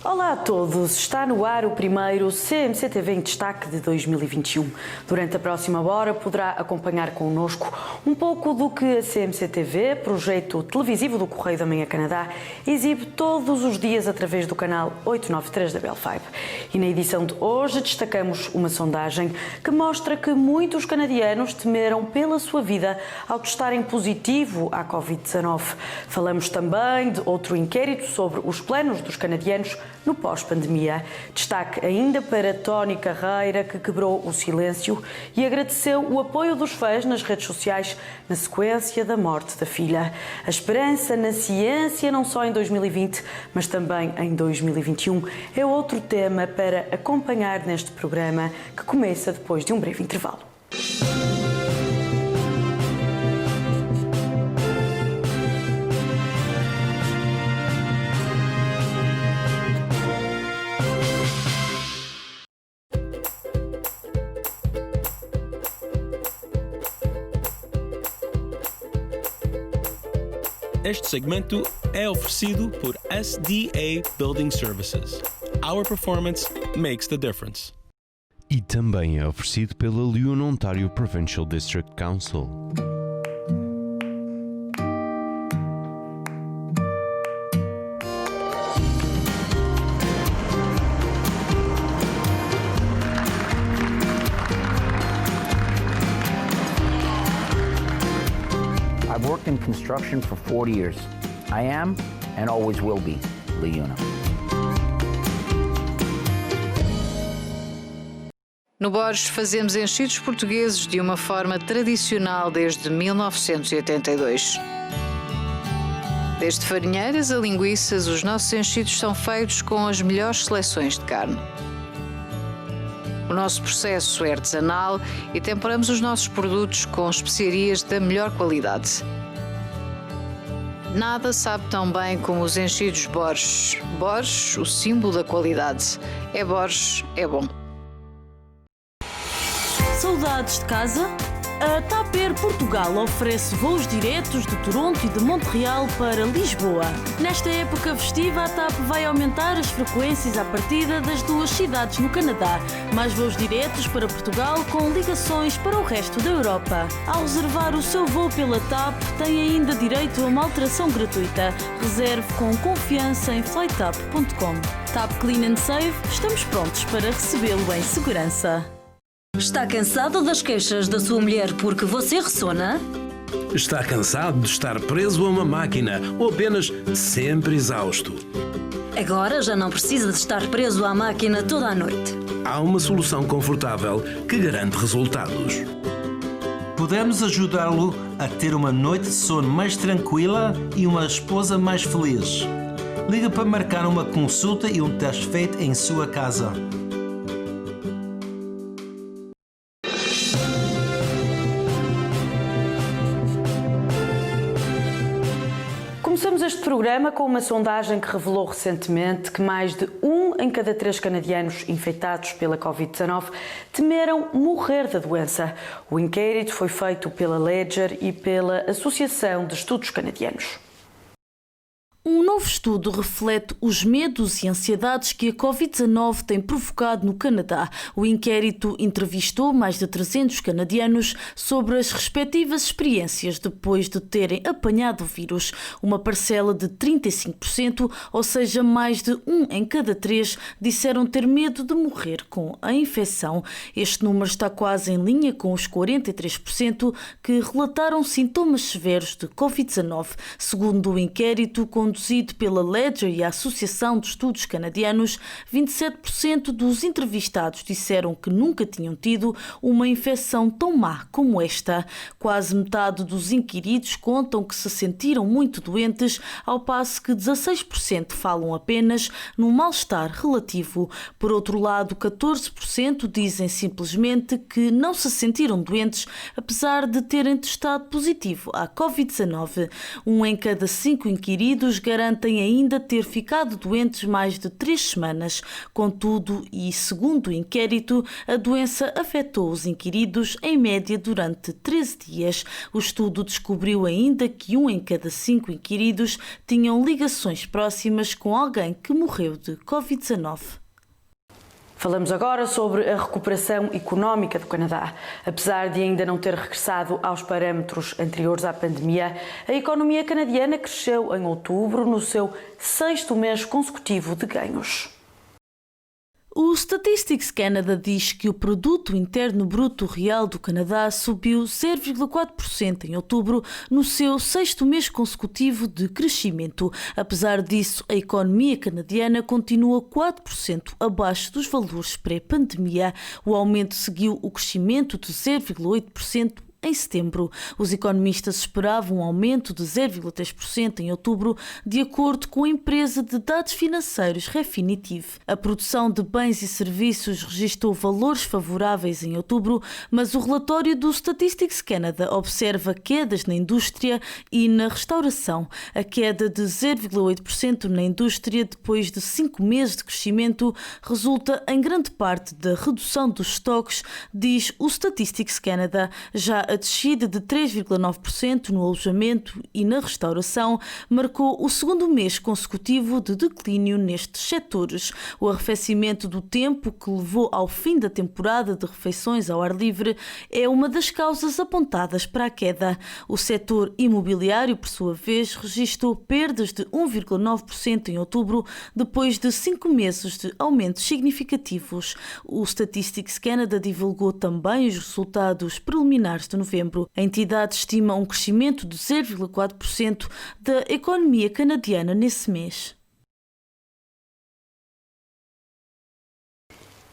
Olá a todos, está no ar o primeiro CMC-TV em Destaque de 2021. Durante a próxima hora poderá acompanhar connosco um pouco do que a CMC-TV, projeto televisivo do Correio da Manhã Canadá, exibe todos os dias através do canal 893 da Bell 5. E na edição de hoje destacamos uma sondagem que mostra que muitos canadianos temeram pela sua vida ao testarem positivo à Covid-19. Falamos também de outro inquérito sobre os planos dos canadianos no pós-pandemia. Destaque ainda para Tony Carreira, que quebrou o silêncio e agradeceu o apoio dos fãs nas redes sociais na sequência da morte da filha. A esperança na ciência, não só em 2020, mas também em 2021, é outro tema para acompanhar neste programa, que começa depois de um breve intervalo. Este segmento é oferecido por SDA Building Services. Our performance makes the difference. E também é oferecido pela Lyon Ontario Provincial District Council. I've worked in construction for 40 years. I am, and always will be, LiUNA. No Borges fazemos enchidos portugueses de uma forma tradicional desde 1982. Desde farinheiras a linguiças, os nossos enchidos são feitos com as melhores seleções de carne. O nosso processo é artesanal e temperamos os nossos produtos com especiarias da melhor qualidade. Nada sabe tão bem como os enchidos Borges. Borges, o símbolo da qualidade. É Borges, é bom. Saudades de casa? A TAP Air Portugal oferece voos diretos de Toronto e de Montreal para Lisboa. Nesta época festiva, a TAP vai aumentar as frequências à partida das duas cidades no Canadá. Mais voos diretos para Portugal com ligações para o resto da Europa. Ao reservar o seu voo pela TAP, tem ainda direito a uma alteração gratuita. Reserve com confiança em flytap.com. TAP Clean and Save, estamos prontos para recebê-lo em segurança. Está cansado das queixas da sua mulher porque você ressona? Está cansado de estar preso a uma máquina ou apenas sempre exausto? Agora já não precisa de estar preso à máquina toda a noite. Há uma solução confortável que garante resultados. Podemos ajudá-lo a ter uma noite de sono mais tranquila e uma esposa mais feliz. Liga para marcar uma consulta e um teste feito em sua casa. Começamos este programa com uma sondagem que revelou recentemente que mais de 1 em cada 3 canadianos infectados pela Covid-19 temeram morrer da doença. O inquérito foi feito pela Ledger e pela Associação de Estudos Canadianos. Um novo estudo reflete os medos e ansiedades que a Covid-19 tem provocado no Canadá. O inquérito entrevistou mais de 300 canadianos sobre as respectivas experiências depois de terem apanhado o vírus. Uma parcela de 35%, ou seja, mais de 1 em cada 3, disseram ter medo de morrer com a infecção. Este número está quase em linha com os 43% que relataram sintomas severos de Covid-19. Segundo o inquérito conduzido pela Ledger e a Associação de Estudos Canadianos, 27% dos entrevistados disseram que nunca tinham tido uma infecção tão má como esta. Quase metade dos inquiridos contam que se sentiram muito doentes, ao passo que 16% falam apenas num mal-estar relativo. Por outro lado, 14% dizem simplesmente que não se sentiram doentes, apesar de terem testado positivo à Covid-19. 1 em cada 5 inquiridos garantem ainda ter ficado doentes mais de 3 semanas. Contudo, e segundo o inquérito, a doença afetou os inquiridos em média durante 13 dias. O estudo descobriu ainda que 1 em cada 5 inquiridos tinham ligações próximas com alguém que morreu de Covid-19. Falamos agora sobre a recuperação económica do Canadá. Apesar de ainda não ter regressado aos parâmetros anteriores à pandemia, a economia canadiana cresceu em outubro no seu 6º mês consecutivo de ganhos. O Statistics Canada diz que o Produto Interno Bruto Real do Canadá subiu 0,4% em outubro, no seu 6º mês consecutivo de crescimento. Apesar disso, a economia canadiana continua 4% abaixo dos valores pré-pandemia. O aumento seguiu o crescimento de 0,8% em setembro. Os economistas esperavam um aumento de 0,3% em outubro, de acordo com a empresa de dados financeiros Refinitiv. A produção de bens e serviços registrou valores favoráveis em outubro, mas o relatório do Statistics Canada observa quedas na indústria e na restauração. A queda de 0,8% na indústria depois de 5 meses de crescimento resulta em grande parte da redução dos estoques, diz o Statistics Canada. Já a descida de 3,9% no alojamento e na restauração marcou o 2º mês consecutivo de declínio nestes setores. O arrefecimento do tempo, que levou ao fim da temporada de refeições ao ar livre, é uma das causas apontadas para a queda. O setor imobiliário, por sua vez, registrou perdas de 1,9% em outubro, depois de 5 meses de aumentos significativos. O Statistics Canada divulgou também os resultados preliminares de novembro. A entidade estima um crescimento de 0,4% da economia canadiana nesse mês.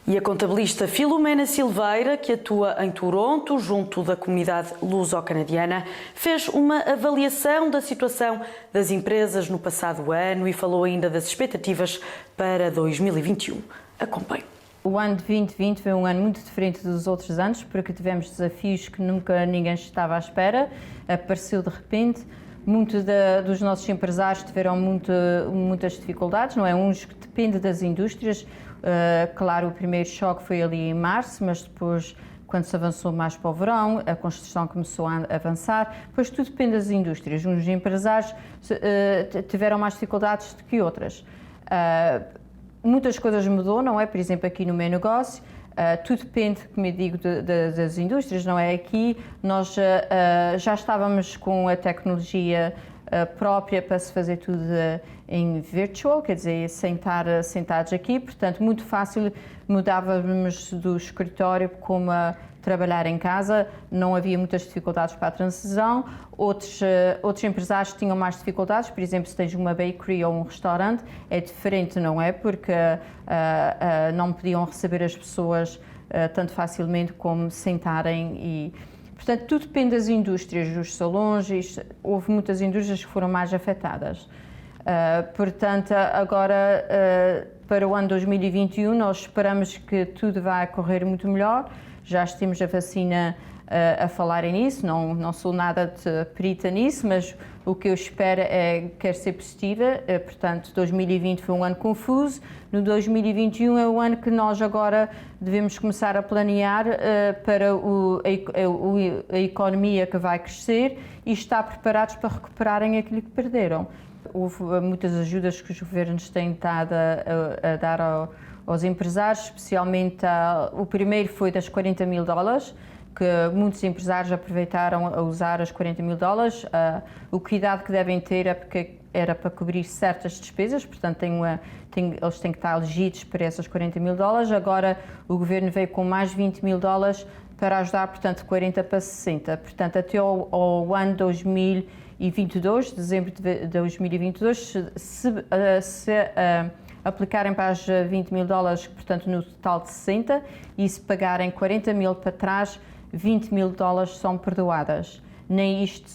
E a contabilista Filomena Silveira, que atua em Toronto, junto da comunidade luso-canadiana, fez uma avaliação da situação das empresas no passado ano e falou ainda das expectativas para 2021. Acompanhe. O ano de 2020 foi um ano muito diferente dos outros anos, porque tivemos desafios que nunca ninguém estava à espera, apareceu de repente. Muitos dos nossos empresários tiveram muitas dificuldades, não é? Uns que dependem das indústrias. Claro, o primeiro choque foi ali em março, mas depois, quando se avançou mais para o verão, a construção começou a avançar. Pois tudo depende das indústrias. Uns empresários tiveram mais dificuldades do que outras. Muitas coisas mudou, não é? Por exemplo, aqui no meu negócio, tudo depende, como eu digo, das indústrias, não é? Aqui nós já estávamos com a tecnologia própria para se fazer tudo em virtual, quer dizer, sentados aqui, portanto, muito fácil mudávamos do escritório como a trabalhar em casa, não havia muitas dificuldades para a transição. Outros empresários tinham mais dificuldades, por exemplo, se tens uma bakery ou um restaurante, é diferente, não é? Porque não podiam receber as pessoas tanto facilmente como sentarem e... Portanto, tudo depende das indústrias, dos salões, houve muitas indústrias que foram mais afetadas. Portanto, agora, para o ano 2021, nós esperamos que tudo vai correr muito melhor. Já temos a vacina a falarem nisso, não sou nada de perita nisso, mas o que eu espero quer ser positiva. Portanto, 2020 foi um ano confuso, no 2021 é o ano que nós agora devemos começar a planear para a economia que vai crescer e estar preparados para recuperarem aquilo que perderam. Houve muitas ajudas que os governos têm estado a dar aos empresários, especialmente o primeiro foi das $40.000, que muitos empresários aproveitaram a usar os $40.000. O cuidado que devem ter é porque era para cobrir certas despesas, portanto eles têm que estar elegidos para esses $40.000. Agora o governo veio com mais $20.000 para ajudar, portanto, 40 para 60. Portanto, até ao ano 2022, dezembro de 2022, se aplicarem para os $20.000, portanto, no total de 60, e se pagarem 40.000 para trás, $20.000 são perdoadas. Nem isto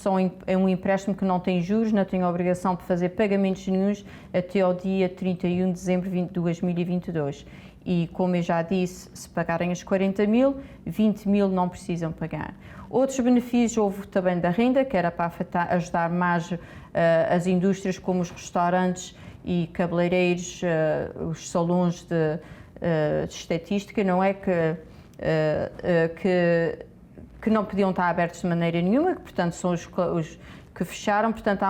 é um empréstimo que não tem juros, não tem obrigação de fazer pagamentos nenhuns até ao dia 31 de dezembro de 2022. e, como eu já disse, se pagarem as 40 mil, 20 mil não precisam pagar. Outros benefícios houve também da renda, que era para ajudar mais as indústrias como os restaurantes e cabeleireiros, os salões de estatística, não é que não podiam estar abertos de maneira nenhuma, que, portanto, são os que fecharam, portanto,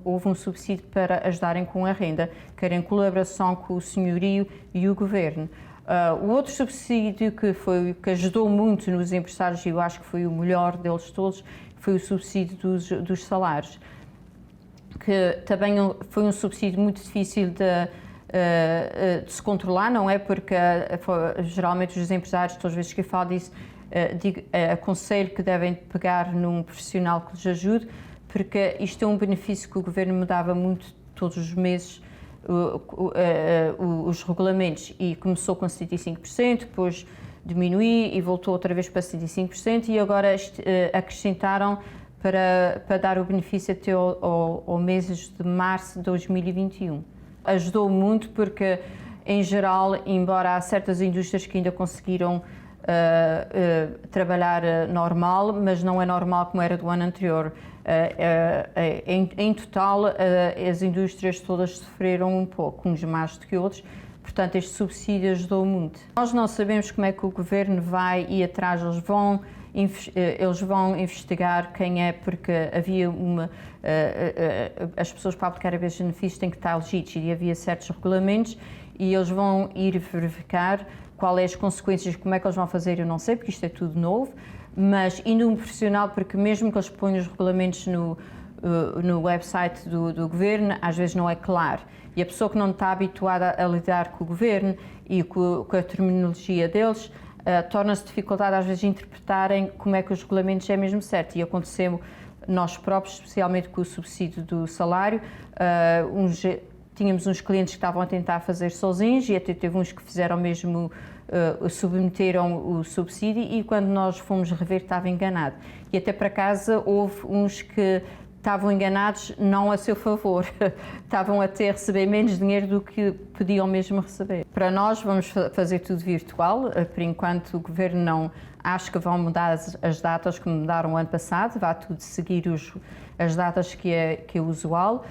houve um subsídio para ajudarem com a renda, que era em colaboração com o senhorio e o governo. O outro subsídio que ajudou muito nos empresários, e eu acho que foi o melhor deles todos, foi o subsídio dos salários, que também foi um subsídio muito difícil de se controlar, não é? Porque geralmente os empresários, todas as vezes que eu falo disso, aconselho que devem pegar num profissional que lhes ajude, porque isto é um benefício que o governo mudava muito todos os meses, os regulamentos, e começou com 75%, depois diminuiu e voltou outra vez para 75%, e agora acrescentaram para dar o benefício até ao mês de março de 2021. Ajudou muito porque, em geral, embora há certas indústrias que ainda conseguiram trabalhar normal, mas não é normal como era do ano anterior. Em total, as indústrias todas sofreram um pouco, uns mais do que outros, portanto este subsídio ajudou muito. Nós não sabemos como é que o governo vai ir atrás, eles vão investigar quem é, porque havia as pessoas para aplicar a esses benefícios têm que estar legítimos e havia certos regulamentos, e eles vão ir verificar quais são as consequências, como é que eles vão fazer, eu não sei, porque isto é tudo novo, mas indo um profissional, porque mesmo que eles ponham os regulamentos no website do governo, às vezes não é claro. E a pessoa que não está habituada a lidar com o governo e com a terminologia deles, torna-se dificuldade às vezes de interpretarem como é que os regulamentos é mesmo certo. E aconteceu nós próprios, especialmente com o subsídio do salário, tínhamos uns clientes que estavam a tentar fazer sozinhos e até teve uns que fizeram mesmo, submeteram o subsídio, e quando nós fomos rever estava enganado. E até para casa houve uns que estavam enganados não a seu favor, estavam a receber menos dinheiro do que podiam mesmo receber. Para nós vamos fazer tudo virtual, por enquanto o governo não acho que vão mudar as datas que mudaram o ano passado, vai tudo seguir as datas que é usual.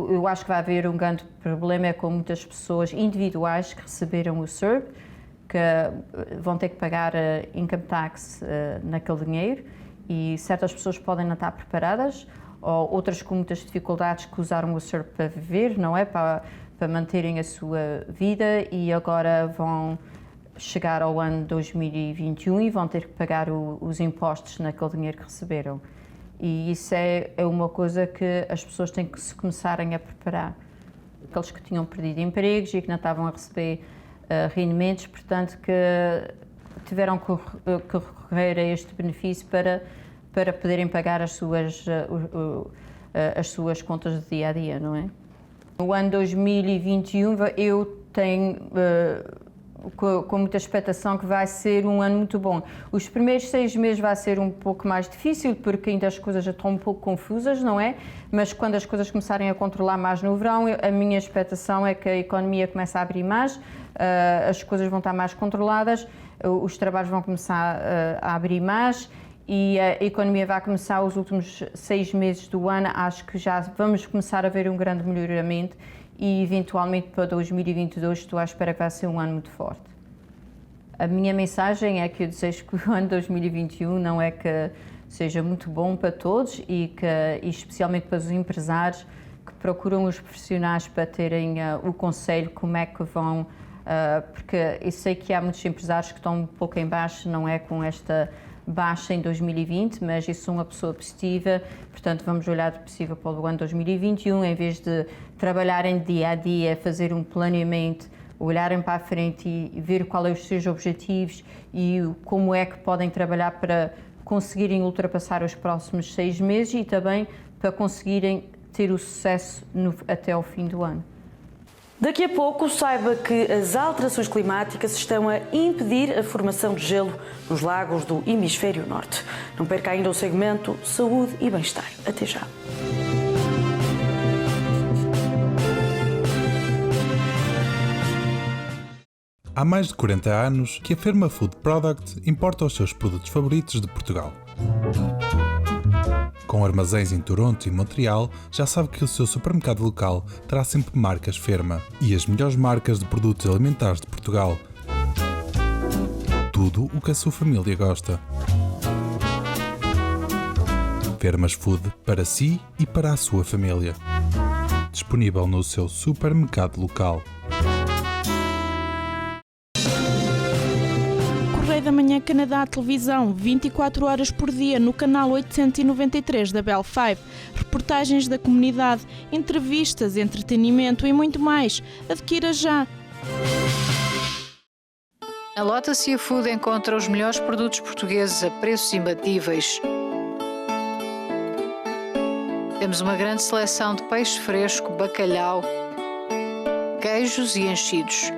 Eu acho que vai haver um grande problema com muitas pessoas individuais que receberam o CERB, que vão ter que pagar income tax naquele dinheiro, e certas pessoas podem não estar preparadas, ou outras com muitas dificuldades que usaram o CERB para viver, não é? Para manterem a sua vida, e agora vão chegar ao ano 2021 e vão ter que pagar os impostos naquele dinheiro que receberam. E isso é uma coisa que as pessoas têm que se começarem a preparar. Aqueles que tinham perdido empregos e que não estavam a receber rendimentos, portanto, que tiveram que recorrer a este benefício para poderem pagar as suas contas de dia a dia, não é? No ano 2021 eu tenho com muita expectação que vai ser um ano muito bom. Os primeiros 6 meses vai ser um pouco mais difícil, porque ainda as coisas já estão um pouco confusas, não é? Mas quando as coisas começarem a controlar mais no verão, a minha expectação é que a economia comece a abrir mais, as coisas vão estar mais controladas, os trabalhos vão começar a abrir mais, e a economia vai começar os últimos 6 meses do ano. Acho que já vamos começar a ver um grande melhoramento, e eventualmente para 2022 estou à espera que vai ser um ano muito forte. A minha mensagem é que eu desejo que o ano 2021 não é que seja muito bom para todos, e especialmente para os empresários que procuram os profissionais para terem o conselho como é que vão, porque eu sei que há muitos empresários que estão um pouco em baixo, não é, com esta baixa em 2020, mas eu sou uma pessoa positiva, portanto vamos olhar de possível para o ano 2021, em vez de trabalharem dia a dia, fazer um planeamento, olharem para a frente e ver quais são os seus objetivos e como é que podem trabalhar para conseguirem ultrapassar os próximos 6 meses e também para conseguirem ter o sucesso até ao fim do ano. Daqui a pouco, saiba que as alterações climáticas estão a impedir a formação de gelo nos lagos do hemisfério norte. Não perca ainda o segmento Saúde e Bem-Estar. Até já. Há mais de 40 anos que a Ferma Food Product importa os seus produtos favoritos de Portugal. Com armazéns em Toronto e Montreal, já sabe que o seu supermercado local terá sempre marcas Ferma e as melhores marcas de produtos alimentares de Portugal. Tudo o que a sua família gosta. Fermas Food, para si e para a sua família. Disponível no seu supermercado local. Correio da Manhã Canadá Televisão, 24 horas por dia no canal 893 da Bell 5. Reportagens da comunidade, entrevistas, entretenimento e muito mais. Adquira já! Na Lota Seafood encontra os melhores produtos portugueses a preços imbatíveis. Temos uma grande seleção de peixe fresco, bacalhau, queijos e enchidos.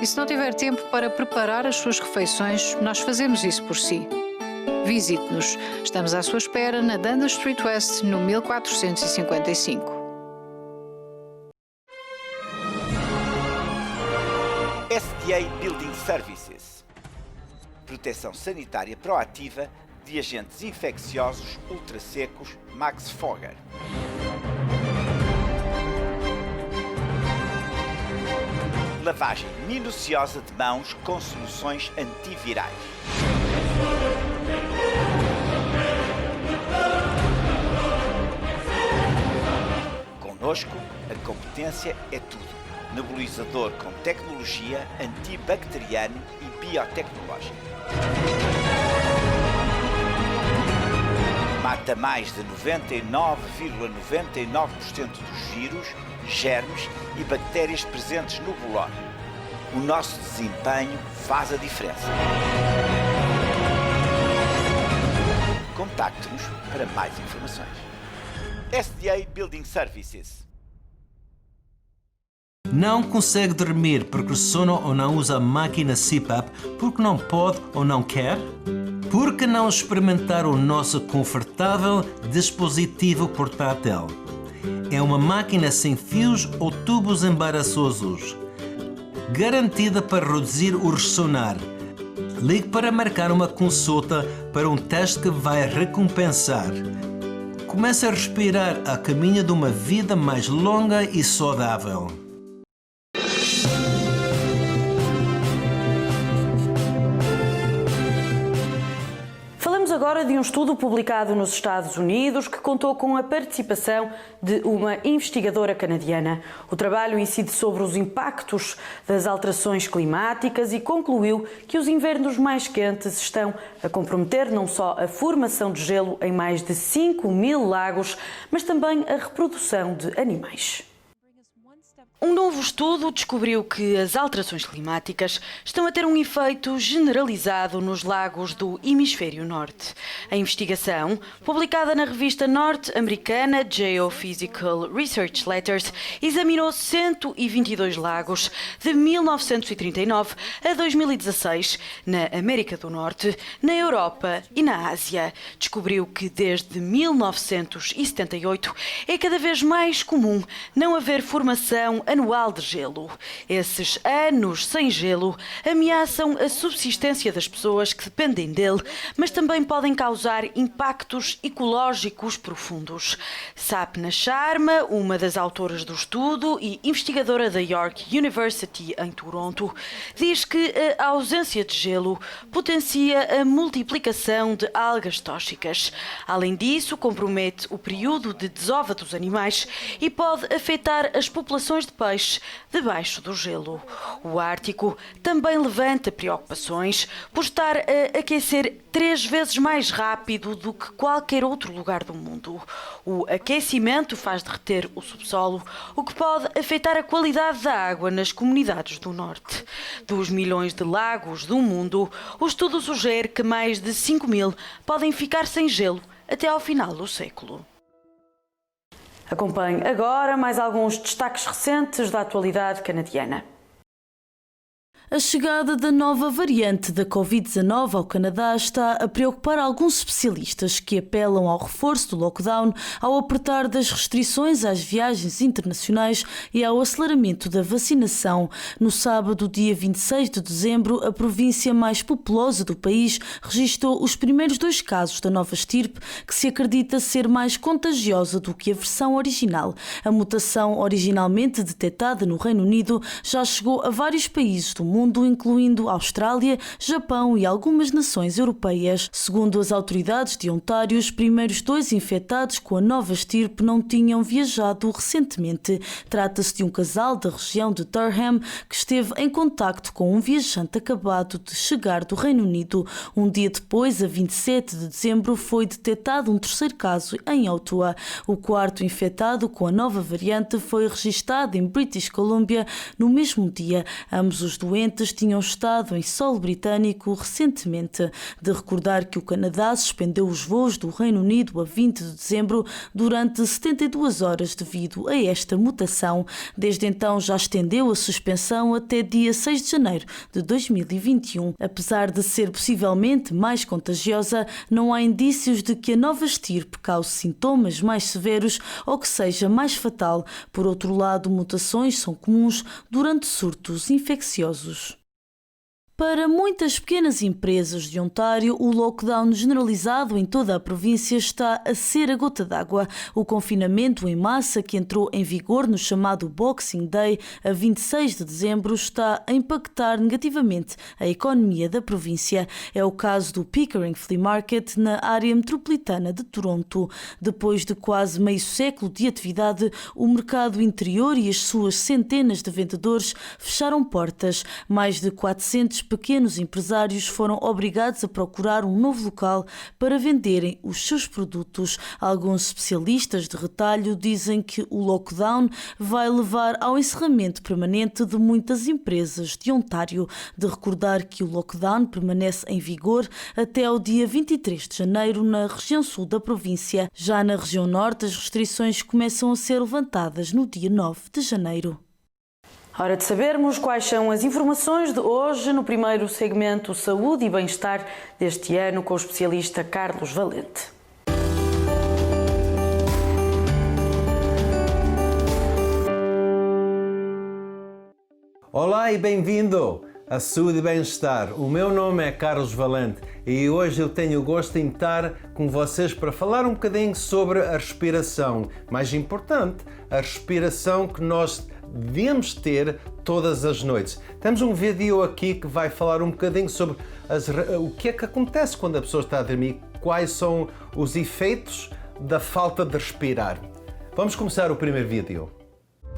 E se não tiver tempo para preparar as suas refeições, nós fazemos isso por si. Visite-nos. Estamos à sua espera na Dundas Street West, no 1455. SDA Building Services. Proteção sanitária proativa de agentes infecciosos ultrassecos Max Fogger. Lavagem minuciosa de mãos com soluções antivirais. Conosco, a competência é tudo. Nebulizador com tecnologia antibacteriana e biotecnológica. Mata mais de 99,99% dos vírus, germes e bactérias presentes no bolor. O nosso desempenho faz a diferença. Contacte-nos para mais informações. SDA Building Services. Não consegue dormir porque sono ou não usa a máquina CPAP porque não pode ou não quer? Por que não experimentar o nosso confortável dispositivo portátil? É uma máquina sem fios ou tubos embaraçosos, garantida para reduzir o ressonar. Ligue para marcar uma consulta para um teste que vai recompensar. Comece a respirar a caminho de uma vida mais longa e saudável. Agora de um estudo publicado nos Estados Unidos que contou com a participação de uma investigadora canadiana. O trabalho incide sobre os impactos das alterações climáticas e concluiu que os invernos mais quentes estão a comprometer não só a formação de gelo em mais de 5.000 lagos, mas também a reprodução de animais. Um novo estudo descobriu que as alterações climáticas estão a ter um efeito generalizado nos lagos do hemisfério norte. A investigação, publicada na revista norte-americana Geophysical Research Letters, examinou 122 lagos de 1939 a 2016 na América do Norte, na Europa e na Ásia. Descobriu que desde 1978 é cada vez mais comum não haver formação anual de gelo. Esses anos sem gelo ameaçam a subsistência das pessoas que dependem dele, mas também podem causar impactos ecológicos profundos. Sapna Sharma, uma das autoras do estudo e investigadora da York University em Toronto, diz que a ausência de gelo potencia a multiplicação de algas tóxicas. Além disso, compromete o período de desova dos animais e pode afetar as populações de peixe debaixo do gelo. O Ártico também levanta preocupações por estar a aquecer 3 vezes mais rápido do que qualquer outro lugar do mundo. O aquecimento faz derreter o subsolo, o que pode afetar a qualidade da água nas comunidades do norte. Dos milhões de lagos do mundo, o estudo sugere que mais de 5.000 podem ficar sem gelo até ao final do século. Acompanhe agora mais alguns destaques recentes da atualidade canadiana. A chegada da nova variante da Covid-19 ao Canadá está a preocupar alguns especialistas que apelam ao reforço do lockdown, ao apertar das restrições às viagens internacionais e ao aceleramento da vacinação. No sábado, dia 26 de dezembro, a província mais populosa do país registrou os primeiros 2 casos da nova estirpe, que se acredita ser mais contagiosa do que a versão original. A mutação originalmente detectada no Reino Unido já chegou a vários países do mundo, incluindo Austrália, Japão e algumas nações europeias. Segundo as autoridades de Ontário, os primeiros 2 infectados com a nova estirpe não tinham viajado recentemente. Trata-se de um casal da região de Durham que esteve em contacto com um viajante acabado de chegar do Reino Unido. Um dia depois, a 27 de dezembro, foi detectado um 3º caso em Ottawa. O 4º infectado com a nova variante foi registado em British Columbia no mesmo dia. Ambos os doentes tinham estado em solo britânico recentemente. De recordar que o Canadá suspendeu os voos do Reino Unido a 20 de dezembro durante 72 horas devido a esta mutação. Desde então já estendeu a suspensão até dia 6 de janeiro de 2021. Apesar de ser possivelmente mais contagiosa, não há indícios de que a nova estirpe cause sintomas mais severos ou que seja mais fatal. Por outro lado, mutações são comuns durante surtos infecciosos. Para muitas pequenas empresas de Ontário, o lockdown generalizado em toda a província está a ser a gota d'água. O confinamento em massa que entrou em vigor no chamado Boxing Day a 26 de dezembro está a impactar negativamente a economia da província. É o caso do Pickering Flea Market na área metropolitana de Toronto. Depois de quase meio século de atividade, o mercado interior e as suas centenas de vendedores fecharam portas. Mais de 400 pequenos empresários foram obrigados a procurar um novo local para venderem os seus produtos. Alguns especialistas de retalho dizem que o lockdown vai levar ao encerramento permanente de muitas empresas de Ontário. De recordar que o lockdown permanece em vigor até ao dia 23 de janeiro na região sul da província. Já na região norte, as restrições começam a ser levantadas no dia 9 de janeiro. Hora de sabermos quais são as informações de hoje no primeiro segmento Saúde e Bem-Estar deste ano com o especialista Carlos Valente. Olá e bem-vindo a Saúde e Bem-Estar. O meu nome é Carlos Valente e hoje eu tenho o gosto de estar com vocês para falar um bocadinho sobre a respiração. Mais importante, a respiração que nós devemos ter todas as noites. Temos um vídeo aqui que vai falar um bocadinho sobre o que é que acontece quando a pessoa está a dormir, quais são os efeitos da falta de respirar. Vamos começar o primeiro vídeo.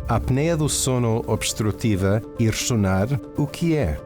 A apneia do sono obstrutiva e ressonar, o que é?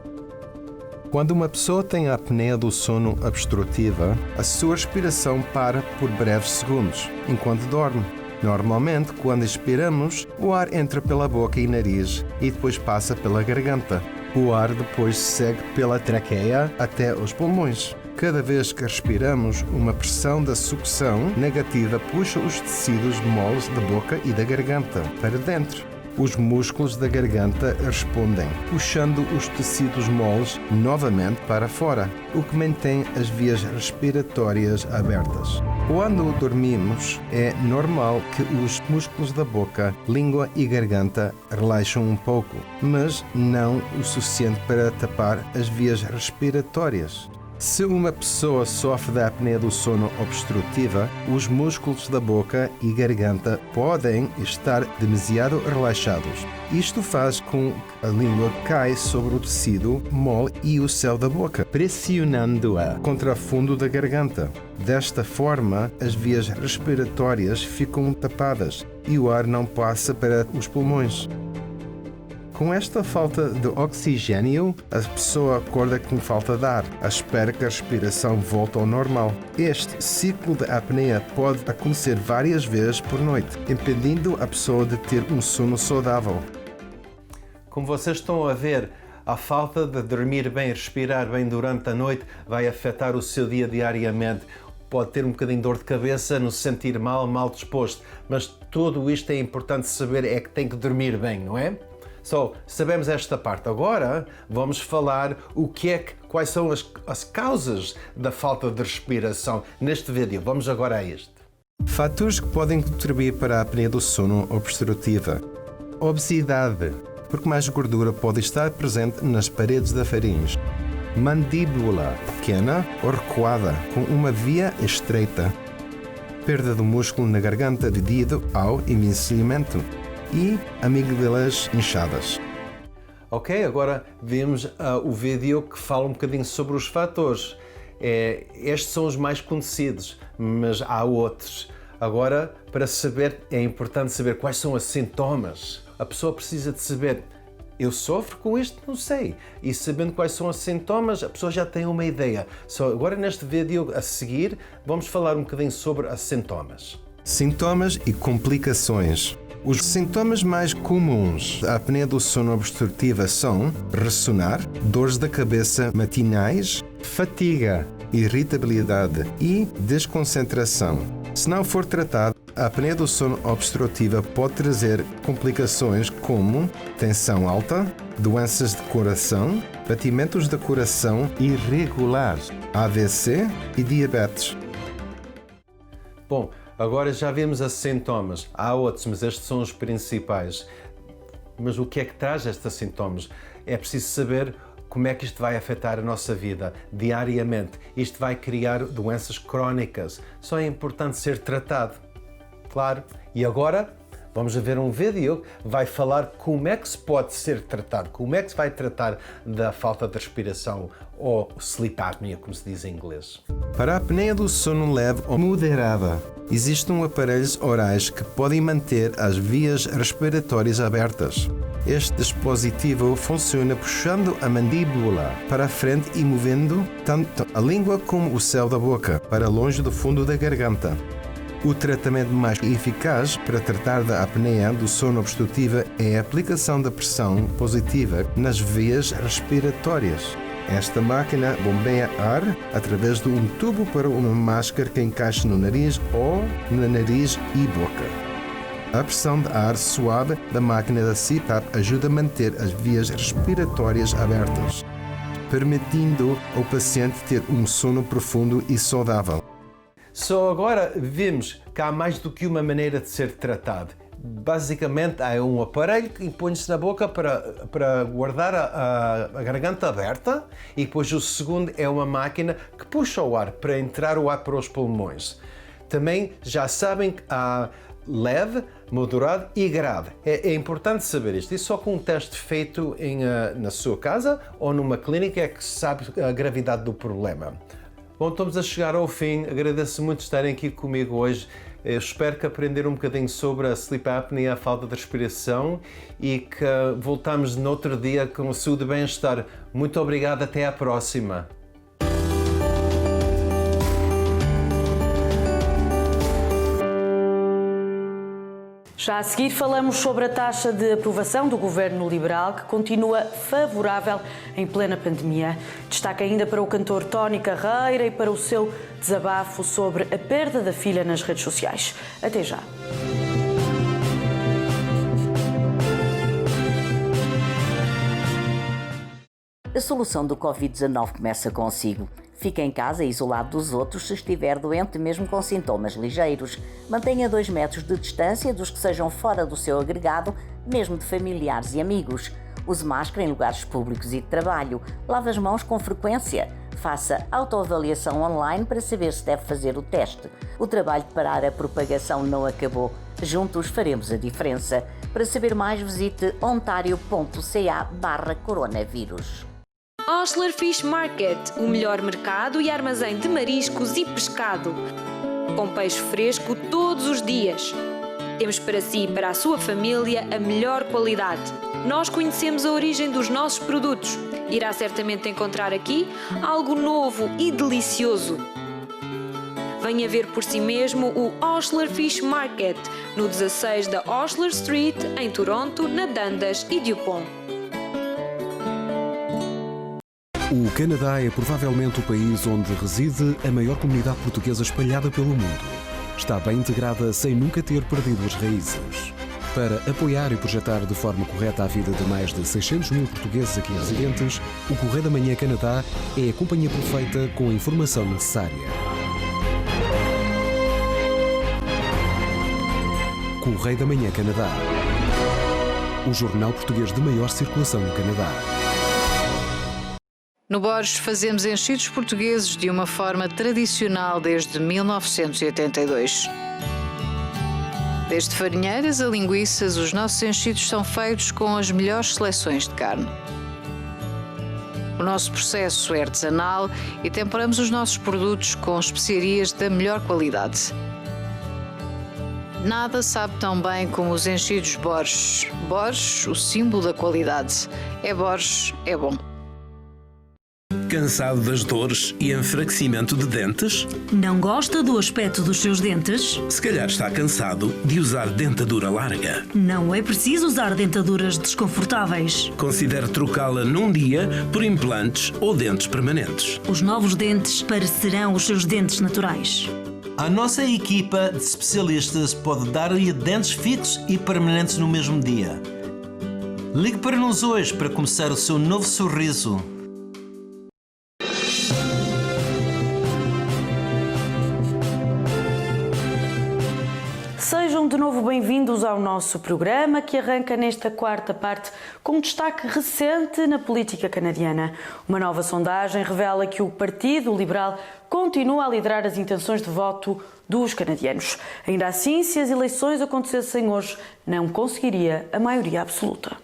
Quando uma pessoa tem a apneia do sono obstrutiva, a sua respiração para por breves segundos, enquanto dorme. Normalmente, quando expiramos, o ar entra pela boca e nariz e depois passa pela garganta. O ar depois segue pela traqueia até os pulmões. Cada vez que respiramos, uma pressão da sucção negativa puxa os tecidos moles da boca e da garganta para dentro. Os músculos da garganta respondem, puxando os tecidos moles novamente para fora, o que mantém as vias respiratórias abertas. Quando dormimos, é normal que os músculos da boca, língua e garganta relaxam um pouco, mas não o suficiente para tapar as vias respiratórias. Se uma pessoa sofre da apneia do sono obstrutiva, os músculos da boca e garganta podem estar demasiado relaxados. Isto faz com que a língua caia sobre o tecido mole e o céu da boca, pressionando-a contra o fundo da garganta. Desta forma, as vias respiratórias ficam tapadas e o ar não passa para os pulmões. Com esta falta de oxigênio, a pessoa acorda com falta de ar, à espera que a respiração volte ao normal. Este ciclo de apneia pode acontecer várias vezes por noite, impedindo a pessoa de ter um sono saudável. Como vocês estão a ver, a falta de dormir bem e respirar bem durante a noite vai afetar o seu dia diariamente. Pode ter um bocadinho de dor de cabeça, não se sentir mal disposto, mas tudo isto é importante saber, é que tem que dormir bem, não é? Sabemos esta parte. Agora vamos falar quais são as causas da falta de respiração neste vídeo. Vamos agora a este. Fatores que podem contribuir para a apneia do sono obstrutiva. Obesidade, porque mais gordura pode estar presente nas paredes da faringe. Mandíbula pequena ou recuada, com uma via estreita. Perda do músculo na garganta devido ao envelhecimento. E amígdalas inchadas. Ok, agora vemos o vídeo que fala um bocadinho sobre os fatores. Estes são os mais conhecidos, mas há outros. Agora, para saber, é importante saber quais são os sintomas. A pessoa precisa de saber, eu sofro com isto? Não sei. E sabendo quais são os sintomas, a pessoa já tem uma ideia. Agora neste vídeo a seguir, vamos falar um bocadinho sobre os sintomas. Sintomas e complicações. Os sintomas mais comuns da apneia do sono obstrutiva são ressonar, dores da cabeça matinais, fatiga, irritabilidade e desconcentração. Se não for tratado, a apneia do sono obstrutiva pode trazer complicações como tensão alta, doenças de coração, batimentos do coração irregulares, AVC e diabetes. Bom, agora já vimos os sintomas. Há outros, mas estes são os principais. Mas o que é que traz estes sintomas? É preciso saber como é que isto vai afetar a nossa vida diariamente. Isto vai criar doenças crónicas. Só é importante ser tratado. Claro. E agora vamos ver um vídeo que vai falar como é que se pode ser tratado, como é que se vai tratar da falta de respiração ou sleep apnea, como se diz em inglês. Para a apneia do sono leve ou moderada, existem aparelhos orais que podem manter as vias respiratórias abertas. Este dispositivo funciona puxando a mandíbula para a frente e movendo tanto a língua como o céu da boca para longe do fundo da garganta. O tratamento mais eficaz para tratar da apneia do sono obstrutiva é a aplicação da pressão positiva nas vias respiratórias. Esta máquina bombeia ar através de um tubo para uma máscara que encaixa no nariz ou na nariz e boca. A pressão de ar suave da máquina da CPAP ajuda a manter as vias respiratórias abertas, permitindo ao paciente ter um sono profundo e saudável. Agora vimos que há mais do que uma maneira de ser tratado. Basicamente, há um aparelho que põe-se na boca para guardar a garganta aberta e depois o segundo é uma máquina que puxa o ar para entrar o ar para os pulmões. Também já sabem que há leve, moderado e grave. É importante saber isto. E só com um teste feito na sua casa ou numa clínica é que se sabe a gravidade do problema. Bom, estamos a chegar ao fim. Agradeço muito estarem aqui comigo hoje. Eu espero que aprenderam um bocadinho sobre a sleep apnea, a falta de respiração e que voltamos no outro dia com saúde e bem-estar. Muito obrigado, até à próxima. Já a seguir falamos sobre a taxa de aprovação do governo liberal, que continua favorável em plena pandemia. Destaque ainda para o cantor Tony Carreira e para o seu desabafo sobre a perda da filha nas redes sociais. Até já. A solução do Covid-19 começa consigo. Fique em casa isolado dos outros se estiver doente, mesmo com sintomas ligeiros. Mantenha 2 metros de distância dos que sejam fora do seu agregado, mesmo de familiares e amigos. Use máscara em lugares públicos e de trabalho. Lave as mãos com frequência. Faça autoavaliação online para saber se deve fazer o teste. O trabalho de parar a propagação não acabou. Juntos faremos a diferença. Para saber mais, visite ontario.ca/coronavírus. Osler Fish Market, o melhor mercado e armazém de mariscos e pescado. Com peixe fresco todos os dias. Temos para si e para a sua família a melhor qualidade. Nós conhecemos a origem dos nossos produtos. Irá certamente encontrar aqui algo novo e delicioso. Venha ver por si mesmo o Osler Fish Market, no 16 da Osler Street, em Toronto, na Dundas e Dupont. O Canadá é provavelmente o país onde reside a maior comunidade portuguesa espalhada pelo mundo. Está bem integrada sem nunca ter perdido as raízes. para apoiar e projetar de forma correta a vida de mais de 600 mil portugueses aqui residentes, o Correio da Manhã Canadá é a companhia perfeita com a informação necessária. Correio da Manhã Canadá. O jornal português de maior circulação no Canadá. No Borges fazemos enchidos portugueses de uma forma tradicional desde 1982. Desde farinheiras a linguiças, os nossos enchidos são feitos com as melhores seleções de carne. O nosso processo é artesanal e temperamos os nossos produtos com especiarias da melhor qualidade. Nada sabe tão bem como os enchidos Borges. Borges, o símbolo da qualidade. É Borges, é bom. Cansado das dores e enfraquecimento de dentes? Não gosta do aspecto dos seus dentes? Se calhar está cansado de usar dentadura larga. Não é preciso usar dentaduras desconfortáveis. Considere trocá-la num dia por implantes ou dentes permanentes. Os novos dentes parecerão os seus dentes naturais. A nossa equipa de especialistas pode dar-lhe dentes fixos e permanentes no mesmo dia. Ligue para nós hoje para começar o seu novo sorriso. Sejam de novo bem-vindos ao nosso programa, que arranca nesta quarta parte com um destaque recente na política canadiana. Uma nova sondagem revela que o Partido Liberal continua a liderar as intenções de voto dos canadianos. Ainda assim, se as eleições acontecessem hoje, não conseguiria a maioria absoluta.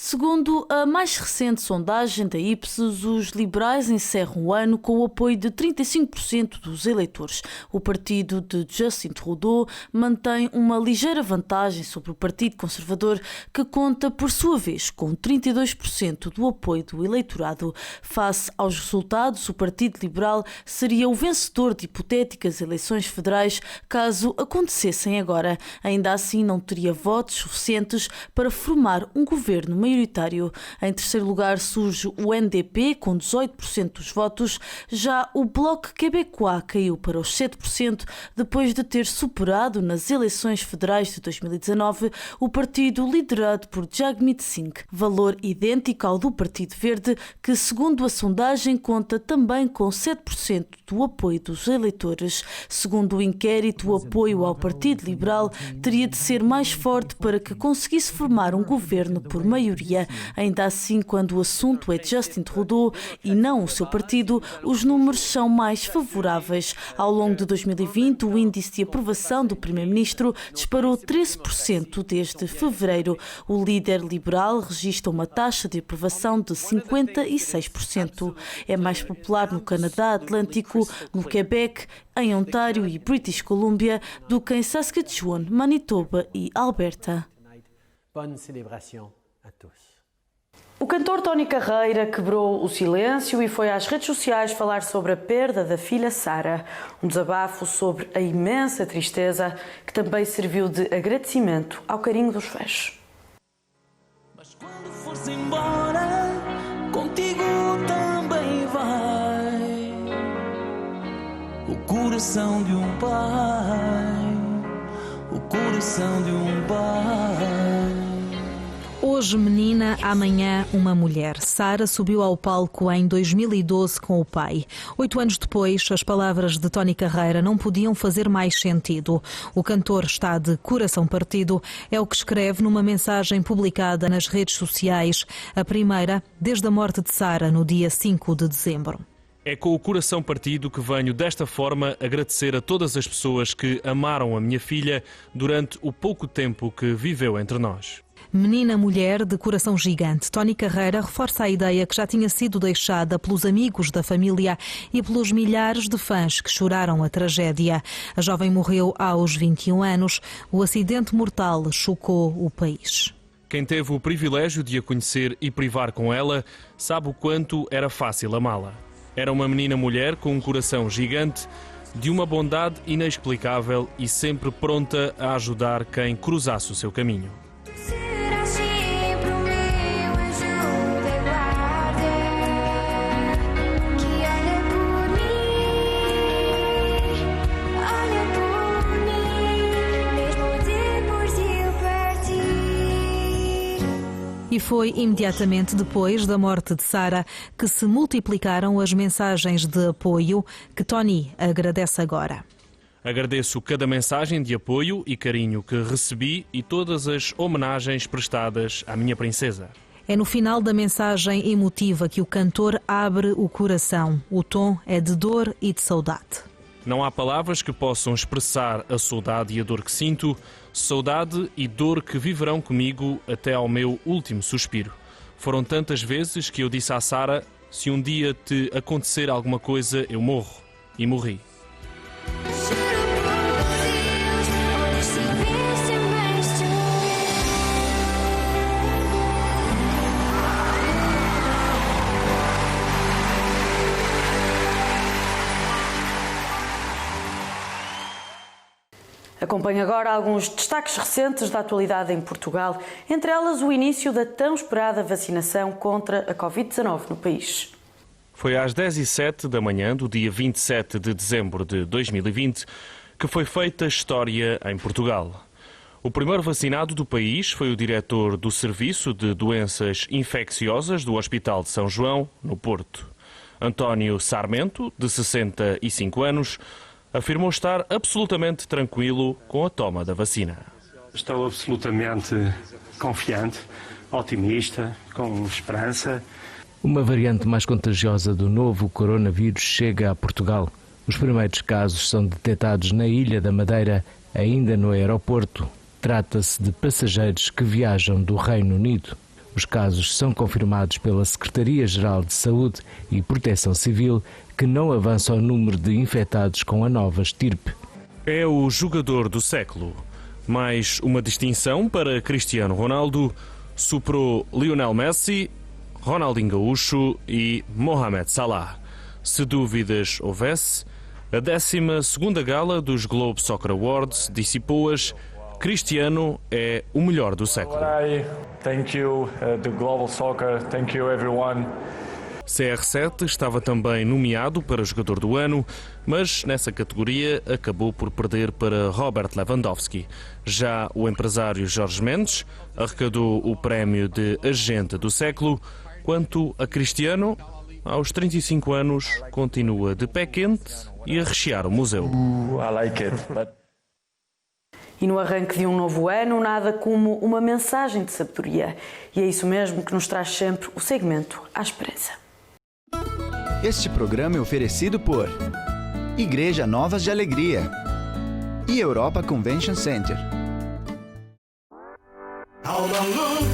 Segundo a mais recente sondagem da Ipsos, os liberais encerram o ano com o apoio de 35% dos eleitores. O partido de Justin Trudeau mantém uma ligeira vantagem sobre o Partido Conservador, que conta, por sua vez, com 32% do apoio do eleitorado. Face aos resultados, o Partido Liberal seria o vencedor de hipotéticas eleições federais caso acontecessem agora. Ainda assim, não teria votos suficientes para formar um governo maioritário. Em terceiro lugar surge o NDP, com 18% dos votos. Já o Bloc Québécois caiu para os 7%, depois de ter superado nas eleições federais de 2019 o partido liderado por Jagmeet Singh, valor idêntico ao do Partido Verde, que, segundo a sondagem, conta também com 7% do apoio dos eleitores. Segundo o inquérito, o apoio ao Partido Liberal teria de ser mais forte para que conseguisse formar um governo por maioria. Ainda assim, quando o assunto é Justin Trudeau e não o seu partido, os números são mais favoráveis. Ao longo de 2020, o índice de aprovação do primeiro-ministro disparou 13% desde fevereiro. O líder liberal registra uma taxa de aprovação de 56%. É mais popular no Canadá Atlântico, no Quebec, em Ontário e British Columbia do que em Saskatchewan, Manitoba e Alberta. Bonne célébration a tous. O cantor Tony Carreira quebrou o silêncio e foi às redes sociais falar sobre a perda da filha Sara. Um desabafo sobre a imensa tristeza que também serviu de agradecimento ao carinho dos fãs. Mas quando for-se embora, contigo também vai o coração de um pai, o coração de um pai. Hoje menina, amanhã uma mulher. Sara subiu ao palco em 2012 com o pai. 8 anos depois, as palavras de Tony Carreira não podiam fazer mais sentido. O cantor está de coração partido, é o que escreve numa mensagem publicada nas redes sociais, a primeira desde a morte de Sara no dia 5 de dezembro. É com o coração partido que venho desta forma agradecer a todas as pessoas que amaram a minha filha durante o pouco tempo que viveu entre nós. Menina-mulher de coração gigante, Tony Carreira reforça a ideia que já tinha sido deixada pelos amigos da família e pelos milhares de fãs que choraram a tragédia. A jovem morreu aos 21 anos. O acidente mortal chocou o país. Quem teve o privilégio de a conhecer e privar com ela sabe o quanto era fácil amá-la. Era uma menina-mulher com um coração gigante, de uma bondade inexplicável e sempre pronta a ajudar quem cruzasse o seu caminho. E foi imediatamente depois da morte de Sara que se multiplicaram as mensagens de apoio que Tony agradece agora. Agradeço cada mensagem de apoio e carinho que recebi e todas as homenagens prestadas à minha princesa. É no final da mensagem emotiva que o cantor abre o coração. O tom é de dor e de saudade. Não há palavras que possam expressar a saudade e a dor que sinto, saudade e dor que viverão comigo até ao meu último suspiro. Foram tantas vezes que eu disse à Sara, se um dia te acontecer alguma coisa, eu morro. E morri. Acompanhe agora alguns destaques recentes da atualidade em Portugal, entre elas o início da tão esperada vacinação contra a Covid-19 no país. Foi às 10h07 da manhã do dia 27 de dezembro de 2020 que foi feita história em Portugal. O primeiro vacinado do país foi o diretor do Serviço de Doenças Infecciosas do Hospital de São João, no Porto. António Sarmento, de 65 anos, afirmou estar absolutamente tranquilo com a toma da vacina. Estou absolutamente confiante, otimista, com esperança. Uma variante mais contagiosa do novo coronavírus chega a Portugal. Os primeiros casos são detectados na Ilha da Madeira, ainda no aeroporto. Trata-se de passageiros que viajam do Reino Unido. Os casos são confirmados pela Secretaria-Geral de Saúde e Proteção Civil, que não avança o número de infectados com a nova estirpe. É o jogador do século. Mais uma distinção para Cristiano Ronaldo, superou Lionel Messi, Ronaldinho Gaúcho e Mohamed Salah. Se dúvidas houvesse, a 12ª gala dos Globe Soccer Awards dissipou-as. Cristiano é o melhor do século. Thank you, the Global Soccer. Thank you, everyone. CR7 estava também nomeado para jogador do ano, mas nessa categoria acabou por perder para Robert Lewandowski. Já o empresário Jorge Mendes arrecadou o prémio de agente do século. Quanto a Cristiano, aos 35 anos, continua de pé quente e a rechear o museu. I like it, but... E no arranque de um novo ano, nada como uma mensagem de sabedoria. E é isso mesmo que nos traz sempre o segmento À Esperança. Este programa é oferecido por Igreja Novas de Alegria e Europa Convention Center. Alma luz,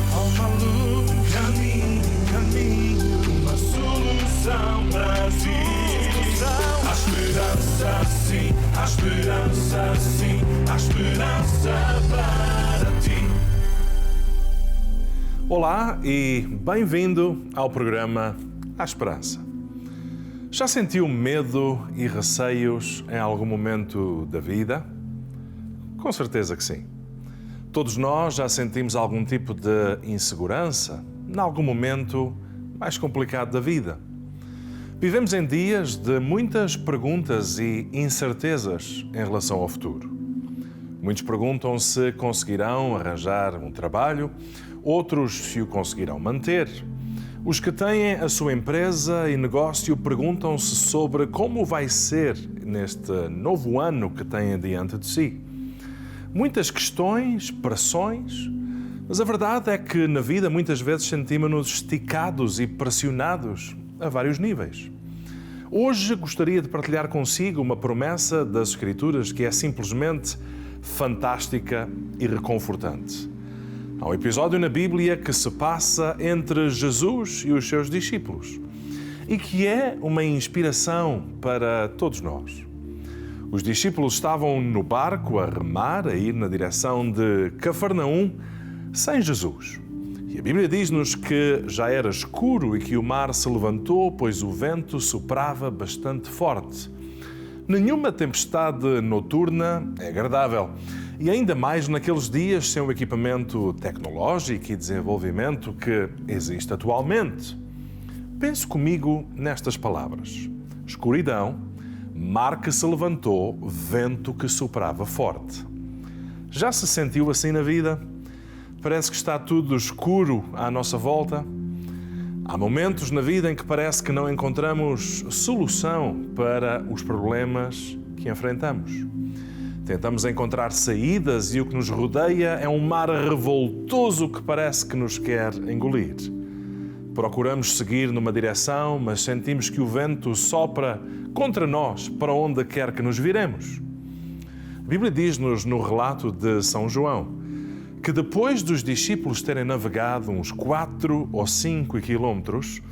caminho, uma solução para ti. Há esperança sim, há esperança sim, há esperança para ti. Olá e bem-vindo ao programa À Esperança. Já sentiu medo e receios em algum momento da vida? Com certeza que sim. Todos nós já sentimos algum tipo de insegurança em algum momento mais complicado da vida. Vivemos em dias de muitas perguntas e incertezas em relação ao futuro. Muitos perguntam se conseguirão arranjar um trabalho, outros se o conseguirão manter. Os que têm a sua empresa e negócio perguntam-se sobre como vai ser neste novo ano que têm diante de si. Muitas questões, pressões, mas a verdade é que na vida muitas vezes sentimos-nos esticados e pressionados a vários níveis. Hoje gostaria de partilhar consigo uma promessa das Escrituras que é simplesmente fantástica e reconfortante. Há um episódio na Bíblia que se passa entre Jesus e os seus discípulos e que é uma inspiração para todos nós. Os discípulos estavam no barco a remar, a ir na direção de Cafarnaum, sem Jesus. E a Bíblia diz-nos que já era escuro e que o mar se levantou, pois o vento soprava bastante forte. Nenhuma tempestade noturna é agradável. E ainda mais naqueles dias sem o equipamento tecnológico e desenvolvimento que existe atualmente. Pense comigo nestas palavras. Escuridão, mar que se levantou, vento que soprava forte. Já se sentiu assim na vida? parece que está tudo escuro à nossa volta. Há momentos na vida em que parece que não encontramos solução para os problemas que enfrentamos. Tentamos encontrar saídas e o que nos rodeia é um mar revoltoso que parece que nos quer engolir. Procuramos seguir numa direção, mas sentimos que o vento sopra contra nós para onde quer que nos viremos. A Bíblia diz-nos no relato de São João que depois dos discípulos terem navegado uns 4 ou 5 quilómetros,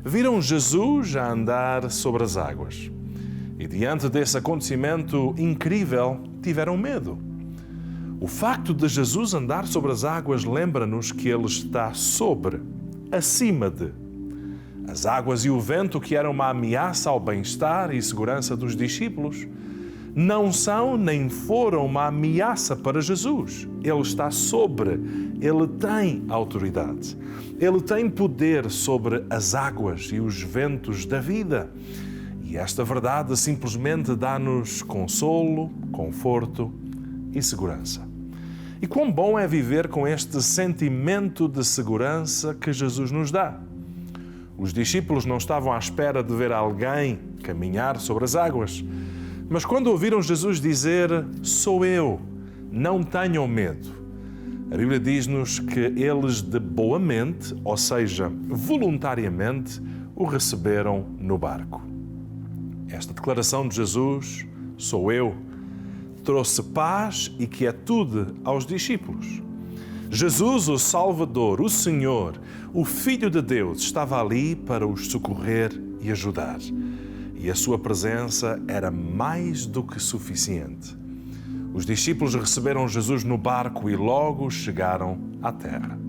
viram Jesus a andar sobre as águas. E diante desse acontecimento incrível, tiveram medo. O facto de Jesus andar sobre as águas lembra-nos que Ele está sobre, acima de. As águas e o vento, que eram uma ameaça ao bem-estar e segurança dos discípulos, não são nem foram uma ameaça para Jesus. Ele está sobre, Ele tem autoridade. Ele tem poder sobre as águas e os ventos da vida. E esta verdade simplesmente dá-nos consolo, conforto e segurança. E quão bom é viver com este sentimento de segurança que Jesus nos dá. Os discípulos não estavam à espera de ver alguém caminhar sobre as águas, mas quando ouviram Jesus dizer, sou eu, não tenham medo, a Bíblia diz-nos que eles de boa mente, ou seja, voluntariamente, o receberam no barco. Esta declaração de Jesus, sou eu, trouxe paz e quietude aos discípulos. Jesus, o Salvador, o Senhor, o Filho de Deus, estava ali para os socorrer e ajudar. E a sua presença era mais do que suficiente. Os discípulos receberam Jesus no barco e logo chegaram à terra.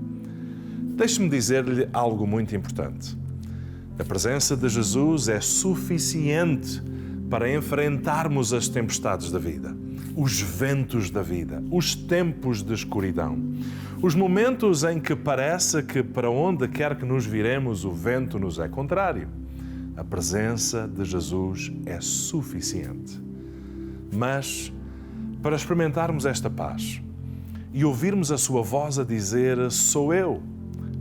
Deixe-me dizer-lhe algo muito importante. A presença de Jesus é suficiente para enfrentarmos as tempestades da vida, os ventos da vida, os tempos de escuridão, os momentos em que parece que para onde quer que nos viremos o vento nos é contrário. A presença de Jesus é suficiente. Mas, para experimentarmos esta paz e ouvirmos a sua voz a dizer, sou eu,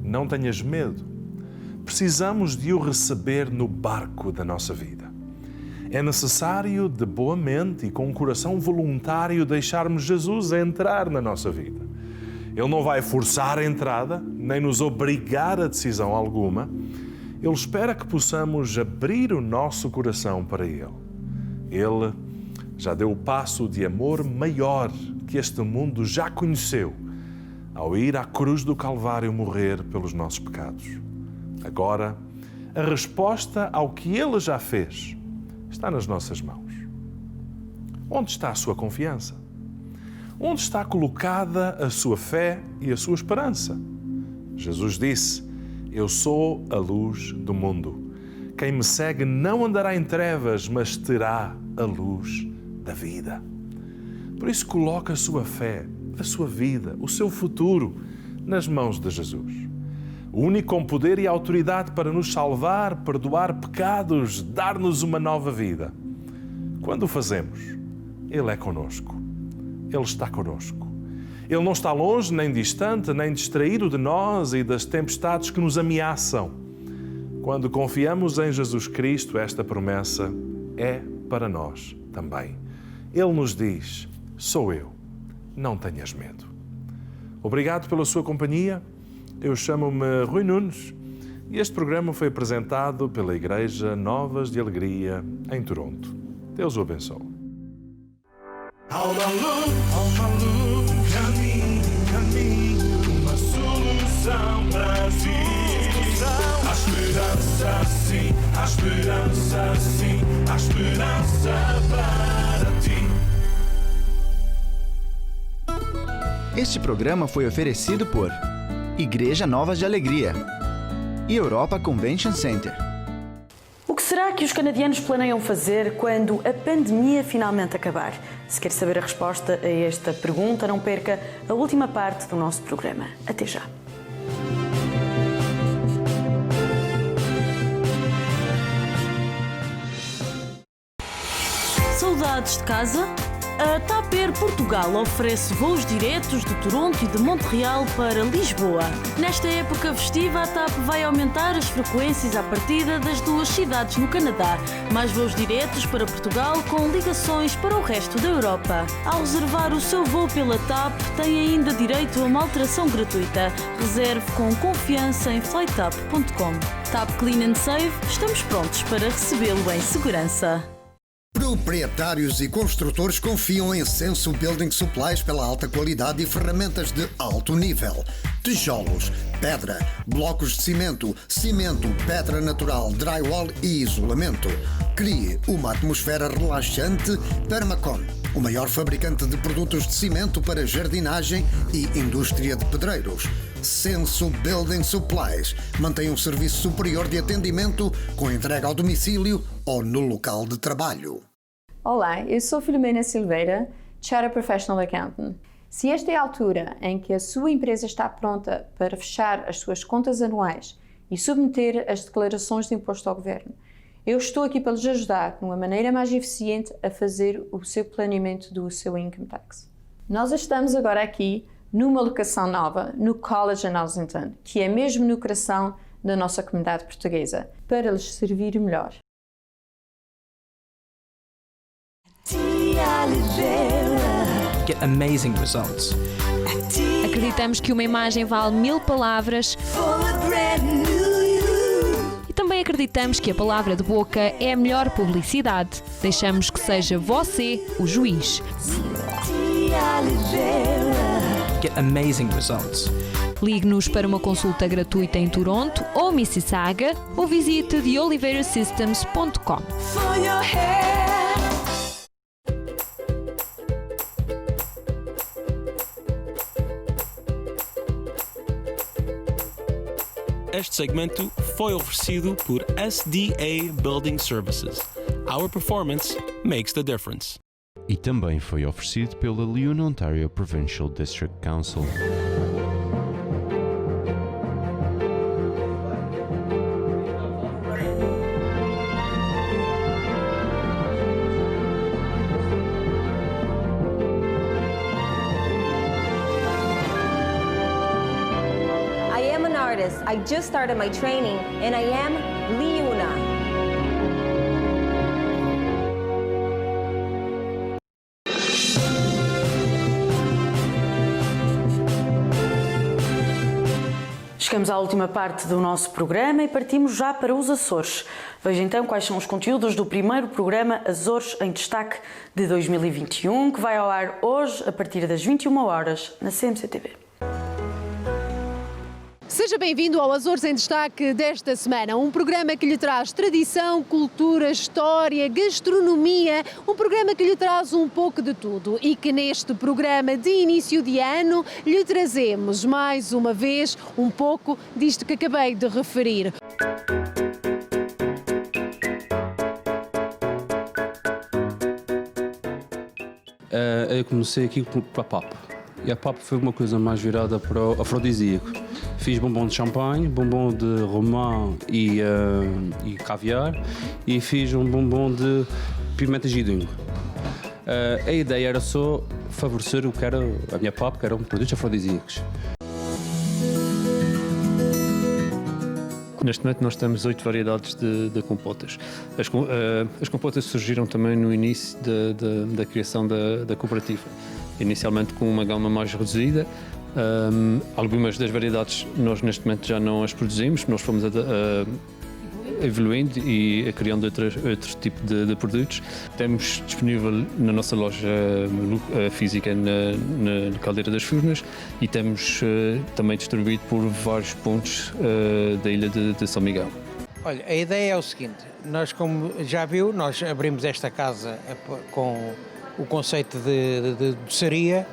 não tenhas medo, precisamos de o receber no barco da nossa vida. É necessário, de boa mente e com um coração voluntário, deixarmos Jesus entrar na nossa vida. Ele não vai forçar a entrada, nem nos obrigar a decisão alguma. Ele espera que possamos abrir o nosso coração para Ele. Ele já deu o passo de amor maior que este mundo já conheceu, ao ir à cruz do Calvário morrer pelos nossos pecados. Agora, a resposta ao que Ele já fez está nas nossas mãos. Onde está a sua confiança? Onde está colocada a sua fé e a sua esperança? Jesus disse, eu sou a luz do mundo. Quem me segue não andará em trevas, mas terá a luz da vida. Por isso, coloque a sua fé, a sua vida, o seu futuro nas mãos de Jesus. O único com poder e autoridade para nos salvar, perdoar pecados, dar-nos uma nova vida. Quando o fazemos, Ele é conosco. Ele está conosco. Ele não está longe, nem distante, nem distraído de nós e das tempestades que nos ameaçam. Quando confiamos em Jesus Cristo, esta promessa é para nós também. Ele nos diz, sou eu, não tenhas medo. Obrigado pela sua companhia. Eu chamo-me Rui Nunes e este programa foi apresentado pela Igreja Novas de Alegria em Toronto. Deus o abençoe. Há uma luz, caminho, uma solução para si. Há esperança sim, há esperança sim, há esperança para ti. Este programa foi oferecido por Igreja Novas de Alegria e Europa Convention Center. O que será que os canadianos planeiam fazer quando a pandemia finalmente acabar? Se quer saber a resposta a esta pergunta, não perca a última parte do nosso programa. Até já! Saudades de casa? A TAP Air Portugal oferece voos diretos de Toronto e de Montreal para Lisboa. Nesta época festiva, a TAP vai aumentar as frequências à partida das duas cidades no Canadá. Mais voos diretos para Portugal com ligações para o resto da Europa. Ao reservar o seu voo pela TAP, tem ainda direito a uma alteração gratuita. Reserve com confiança em flytap.com. TAP Clean and Save, estamos prontos para recebê-lo em segurança. Proprietários e construtores confiam em Senso Building Supplies pela alta qualidade e ferramentas de alto nível. Tijolos, pedra, blocos de cimento, pedra natural, drywall e isolamento. Crie uma atmosfera relaxante. Permacon, o maior fabricante de produtos de cimento para jardinagem e indústria de pedreiros. Senso Building Supplies mantém um serviço superior de atendimento com entrega ao domicílio ou no local de trabalho. Olá, eu sou Filomena Silveira, Chartered Professional Accountant. Se esta é a altura em que a sua empresa está pronta para fechar as suas contas anuais e submeter as declarações de imposto ao governo, eu estou aqui para lhes ajudar de uma maneira mais eficiente a fazer o seu planeamento do seu income tax. Nós estamos agora aqui numa locação nova, no College in Ossington, que é mesmo no coração da nossa comunidade portuguesa, para lhes servir melhor. Get amazing results. Acreditamos que uma imagem vale 1000 palavras. E também acreditamos que a palavra de boca é a melhor publicidade. Deixamos que seja você o juiz. Get amazing results. Ligue-nos para uma consulta gratuita em Toronto ou Mississauga ou visite theoliverasystems.com. Este segmento foi oferecido por SDA Building Services. Our performance makes the difference. E também foi oferecido pela Lyon Ontario Provincial District Council. I just started my training and I am Liuna. Chegamos à última parte do nosso programa e partimos já para os Açores. Veja então quais são os conteúdos do primeiro programa Açores em Destaque de 2021, que vai ao ar hoje a partir das 21 horas na CMC-TV. Seja bem-vindo ao Açores em Destaque desta semana, um programa que lhe traz tradição, cultura, história, gastronomia, um programa que lhe traz um pouco de tudo e que neste programa de início de ano lhe trazemos mais uma vez um pouco disto que acabei de referir. Eu comecei aqui com a pop. E a pop foi uma coisa mais virada para o afrodisíaco. Fiz bombom de champanhe, bombom de romã e caviar e fiz um bombom de pimenta gidinho. A ideia era só favorecer o que era a minha pop, que eram produtos afrodisíacos. Neste momento nós temos 8 variedades de compotas. As compotas surgiram também no início da criação da cooperativa. Inicialmente com uma gama mais reduzida. Algumas das variedades nós neste momento já não as produzimos, nós fomos evoluindo e criando outro tipo de produtos. Temos disponível na nossa loja física na Caldeira das Furnas e temos também distribuído por vários pontos da ilha de São Miguel. Olha, a ideia é o seguinte, nós como já viu, nós abrimos esta casa com o conceito de doçaria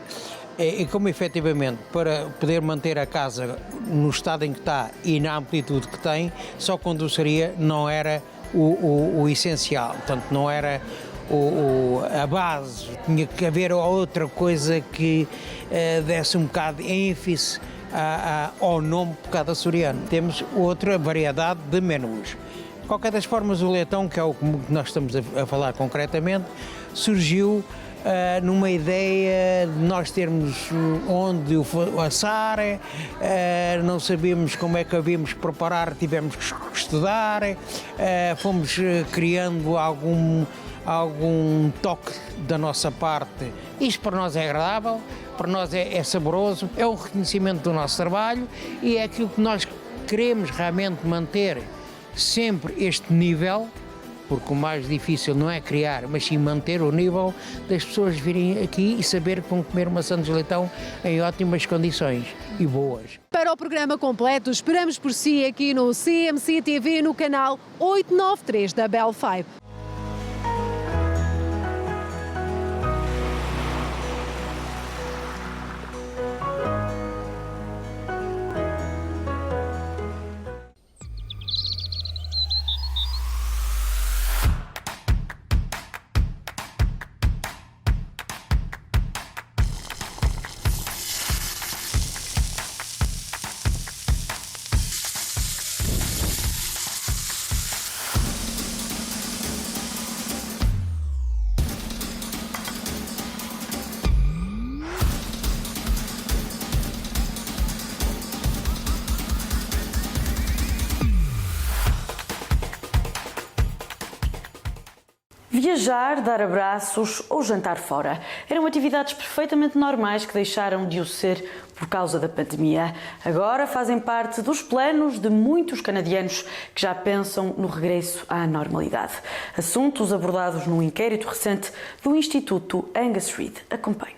e como efetivamente para poder manter a casa no estado em que está e na amplitude que tem, só com doçaria não era o essencial, portanto não era a base, tinha que haver outra coisa que desse um bocado de ênfase ao nome por cada açoriano. Temos outra variedade de menus. De qualquer das formas, o leitão, que é o que nós estamos a falar concretamente, surgiu numa ideia de nós termos onde o assar, não sabíamos como é que havíamos que preparar, tivemos que estudar, fomos criando algum toque da nossa parte. Isto para nós é agradável, para nós é saboroso, é um reconhecimento do nosso trabalho e é aquilo que nós queremos realmente manter sempre este nível, porque o mais difícil não é criar, mas sim manter o nível das pessoas virem aqui e saber que vão comer maçãs de leitão em ótimas condições e boas. Para o programa completo, esperamos por si aqui no CMC TV no canal 893 da Bell 5. Viajar, dar abraços ou jantar fora eram atividades perfeitamente normais que deixaram de o ser por causa da pandemia. Agora fazem parte dos planos de muitos canadianos que já pensam no regresso à normalidade. Assuntos abordados num inquérito recente do Instituto Angus Reid. Acompanhe.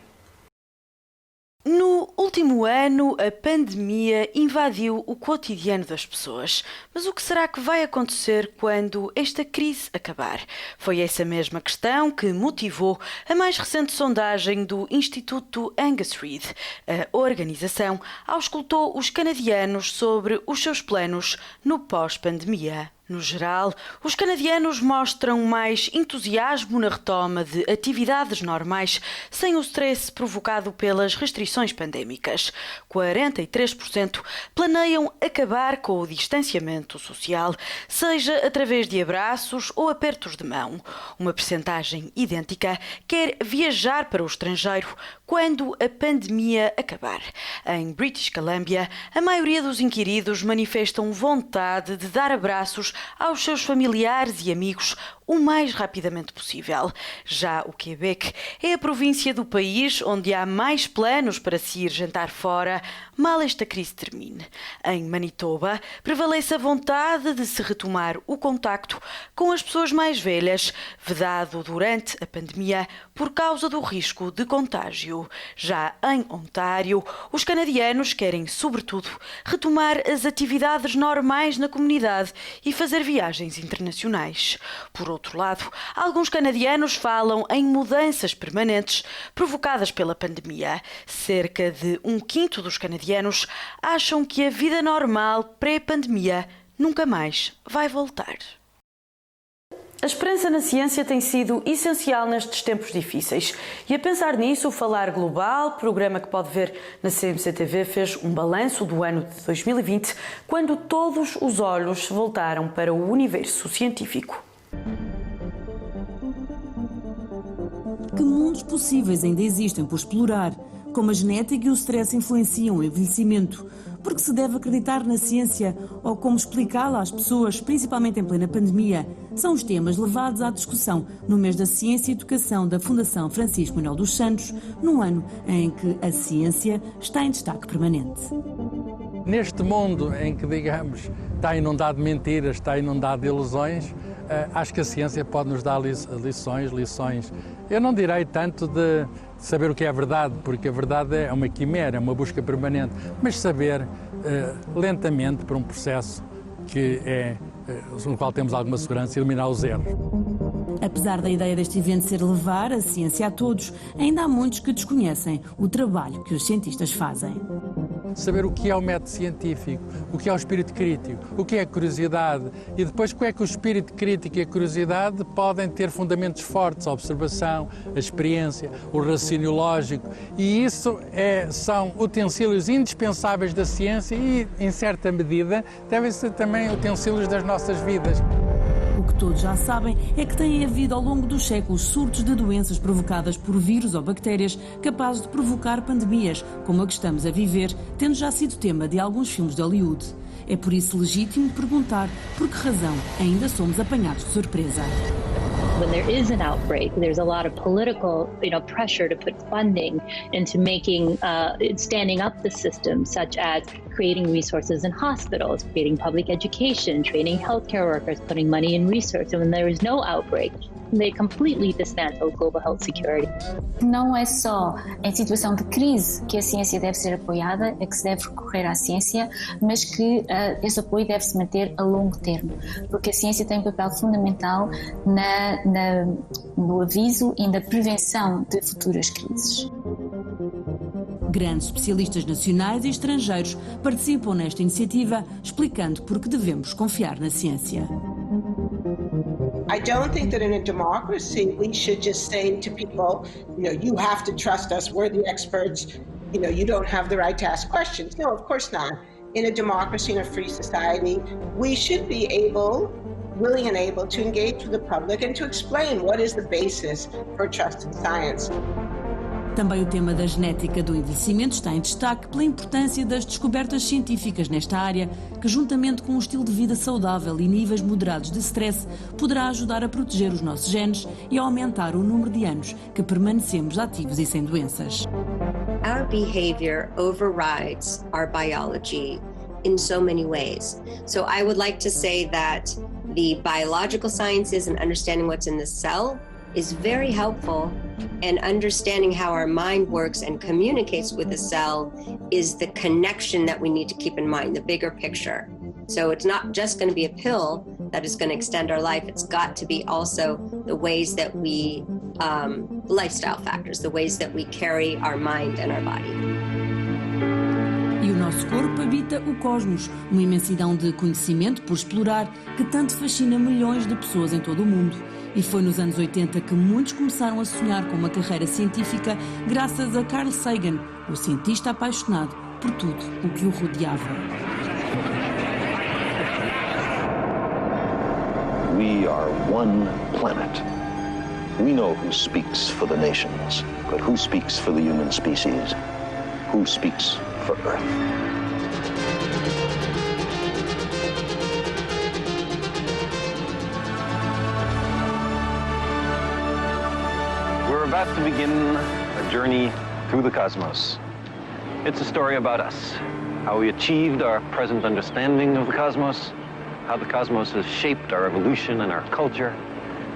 No último ano, a pandemia invadiu o cotidiano das pessoas. Mas o que será que vai acontecer quando esta crise acabar? Foi essa mesma questão que motivou a mais recente sondagem do Instituto Angus Reid. A organização auscultou os canadianos sobre os seus planos no pós-pandemia. No geral, os canadianos mostram mais entusiasmo na retoma de atividades normais sem o stress provocado pelas restrições pandémicas. 43% planeiam acabar com o distanciamento social, seja através de abraços ou apertos de mão. Uma percentagem idêntica quer viajar para o estrangeiro quando a pandemia acabar. Em British Columbia, a maioria dos inquiridos manifestam vontade de dar abraços aos seus familiares e amigos o mais rapidamente possível. Já o Quebec é a província do país onde há mais planos para se ir jantar fora, mal esta crise termine. Em Manitoba, prevalece a vontade de se retomar o contacto com as pessoas mais velhas, vedado durante a pandemia por causa do risco de contágio. Já em Ontário, os canadianos querem, sobretudo, retomar as atividades normais na comunidade e fazer viagens internacionais. Por outro lado, alguns canadianos falam em mudanças permanentes provocadas pela pandemia. Cerca de 1/5 dos canadianos acham que a vida normal pré-pandemia nunca mais vai voltar. A esperança na ciência tem sido essencial nestes tempos difíceis. E a pensar nisso, o Falar Global, programa que pode ver na CMC-TV, fez um balanço do ano de 2020, quando todos os olhos se voltaram para o universo científico. Que mundos possíveis ainda existem por explorar? Como a genética e o stress influenciam o envelhecimento? Porque se deve acreditar na ciência ou como explicá-la às pessoas, principalmente em plena pandemia, são os temas levados à discussão no mês da Ciência e Educação da Fundação Francisco Manuel dos Santos, no ano em que a ciência está em destaque permanente. Neste mundo em que, digamos, está inundado de mentiras, está inundado de ilusões, acho que a ciência pode nos dar lições. Eu não direi tanto de saber o que é verdade, porque a verdade é uma quimera, é uma busca permanente, mas saber lentamente, por um processo que no qual temos alguma segurança, eliminar os erros. Apesar da ideia deste evento ser levar a ciência a todos, ainda há muitos que desconhecem o trabalho que os cientistas fazem. Saber o que é o método científico, o que é o espírito crítico, o que é a curiosidade e depois como é que o espírito crítico e a curiosidade podem ter fundamentos fortes, a observação, a experiência, o raciocínio lógico, e isso são utensílios indispensáveis da ciência e, em certa medida, devem ser também utensílios das nossas vidas. O que todos já sabem é que têm havido ao longo dos séculos surtos de doenças provocadas por vírus ou bactérias capazes de provocar pandemias, como a que estamos a viver, tendo já sido tema de alguns filmes de Hollywood. É por isso legítimo perguntar por que razão ainda somos apanhados de surpresa. When there is an outbreak, there's a lot of political, pressure to put funding into making, standing up the system, such as creating resources in hospitals, creating public education, training healthcare workers, putting money in research. And when there is no outbreak, they completely dismantle global health security. Não é só em situação de crise que a ciência deve ser apoiada, é que se deve recorrer à ciência, mas que esse apoio deve se manter a longo termo, porque a ciência tem um papel fundamental no aviso e na prevenção de futuras crises. Grandes especialistas nacionais e estrangeiros participam nesta iniciativa, explicando por que devemos confiar na ciência. I don't think that in a democracy we should just say to people, you have to trust us, we're the experts, you don't have the right to ask questions. No, of course not. In a democracy, in a free society, we should be willing and able to engage with the public and to explain what is the basis for trust in science. Também o tema da genética do envelhecimento está em destaque pela importância das descobertas científicas nesta área, que juntamente com um estilo de vida saudável e níveis moderados de stress, poderá ajudar a proteger os nossos genes e a aumentar o número de anos que permanecemos ativos e sem doenças. Our behavior overrides our biology in so many ways. So I would like to say that the biological sciences and understanding what's in the cell is very helpful, and understanding how our mind works and communicates with the cell is the connection that we need to keep in mind, the bigger picture. So it's not just going to be a pill that is going to extend our life, it's got to be also the ways that we, lifestyle factors, the ways that we carry our mind and our body. E o nosso corpo habita o cosmos, uma imensidão de conhecimento por explorar que tanto fascina milhões de pessoas em todo o mundo. E foi nos anos 80 que muitos começaram a sonhar com uma carreira científica graças a Carl Sagan, o cientista apaixonado por tudo o que o rodeava. We are one planet. We know who speaks for the nations, but who speaks for the human species? Who speaks for Earth? We're about to begin a journey through the cosmos. It's a story about us, how we achieved our present understanding of the cosmos, how the cosmos has shaped our evolution and our culture,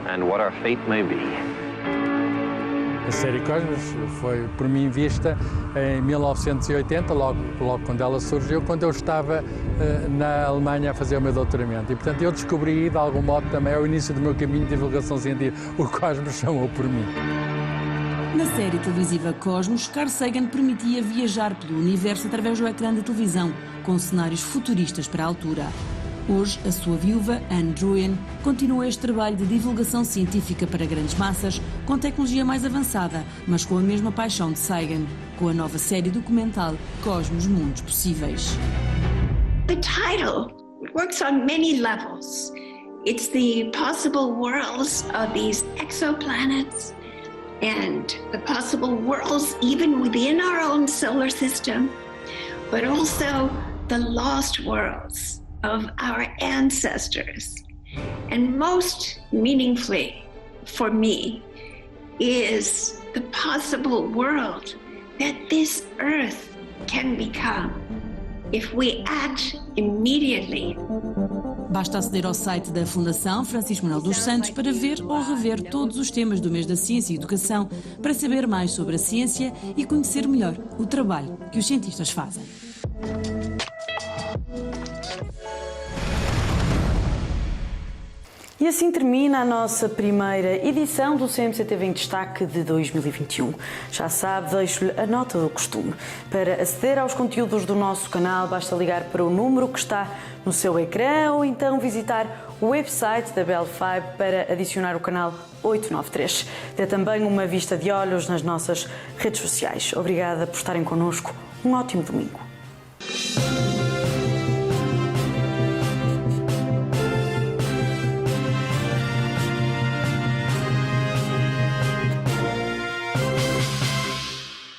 and what our fate may be. A série Cosmos foi por mim vista em 1980, logo quando ela surgiu, quando eu estava na Alemanha a fazer o meu doutoramento. E, portanto, eu descobri, de algum modo, também ao início do meu caminho de divulgação científica, o Cosmos chamou por mim. Na série televisiva Cosmos, Carl Sagan permitia viajar pelo universo através do ecrã de televisão, com cenários futuristas para a altura. Hoje, a sua viúva, Anne Druyan, continua este trabalho de divulgação científica para grandes massas, com tecnologia mais avançada, mas com a mesma paixão de Sagan, com a nova série documental Cosmos Mundos Possíveis. The title works on many levels. It's the possible worlds of these exoplanets and the possible worlds even within our own solar system, but also the lost worlds of our ancestors. And most meaningfully for me is the possible world that this Earth can become if we act immediately. Basta aceder ao site da Fundação Francisco Manuel dos Santos para ver ou rever todos os temas do mês da Ciência e Educação, para saber mais sobre a ciência e conhecer melhor o trabalho que os cientistas fazem. E assim termina a nossa primeira edição do CMCTV em Destaque de 2021. Já sabe, deixo-lhe a nota do costume. Para aceder aos conteúdos do nosso canal, basta ligar para o número que está no seu ecrã ou então visitar o website da Bell 5 para adicionar o canal 893. Dê também uma vista de olhos nas nossas redes sociais. Obrigada por estarem connosco. Um ótimo domingo.